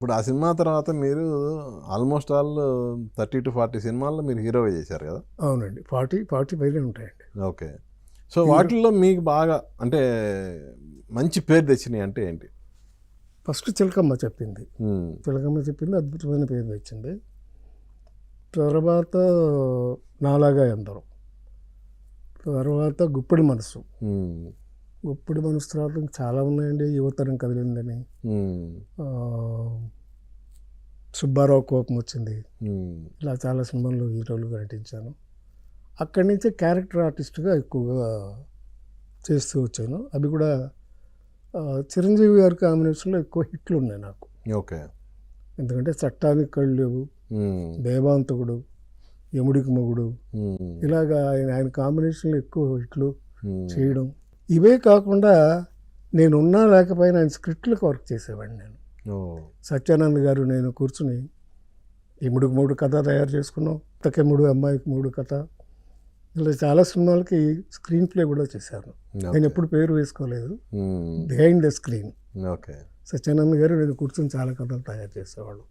ఇప్పుడు ఆ సినిమా తర్వాత మీరు ఆల్మోస్ట్ ఆల్ 30-40 సినిమాల్లో మీరు హీరోగా చేశారు కదా? అవునండి. 40 పైనే ఉంటాయండి. ఓకే. సో హీరో వాటిల్లో మీకు బాగా అంటే మంచి పేరు తెచ్చినాయి అంటే ఏంటి? ఫస్ట్ చిలకమ్మ చెప్పింది. హ్మ్. చిలకమ్మ చెప్పింది అద్భుతమైన పేరు తెచ్చింది. తర్వాత నాలాగా ఎందరో. తర్వాత గుప్పెడి మనసు. హ్మ్. గుప్పెడి మనసు తర్వాత ఇంకా చాలా ఉన్నాయండి. యువతరం కదిలిందని. హ్మ్. సుబ్బారావు కోపం వచ్చింది. హ్మ్. ఇలా చాలా సినిమాల్లో హీరోలుగా నటించాను. అక్కడి నుంచే క్యారెక్టర్ ఆర్టిస్ట్గా ఎక్కువగా చేస్తూ వచ్చాను. అవి కూడా చిరంజీవి గారి కాంబినేషన్లో ఎక్కువ హిట్లు ఉన్నాయి నాకు. ఓకే. ఎందుకంటే చట్టానికి కళ్ళు లేవు, హ్మ్. దేవాంతకుడు, యముడికి మొగుడు, హ్మ్. ఇలాగా ఆయన కాంబినేషన్లో ఎక్కువ హిట్లు హ్మ్. చేయడం. ఇవే కాకుండా నేనున్నా లేకపోయినా ఆయన స్క్రిప్ట్లకు వర్క్ చేసేవాడిని నేను. ఓహ్! సత్యానంద్ గారు నేను కూర్చుని యముడికి మొగుడు కథ తయారు చేసుకున్నాం, అత్తకెమ్ముడు అమ్మాయికి మొగుడు కథ, ఇలా చాలా సినిమాలకి స్క్రీన్ ప్లే కూడా చేశాను. నేను ఓకే. ఎప్పుడు పేరు వేసుకోలేదు. హ్మ్. Behind the screen okay. Satyanand గారు నేను కూర్చొని చాలా కథలు తయారు చేసేవాళ్ళు.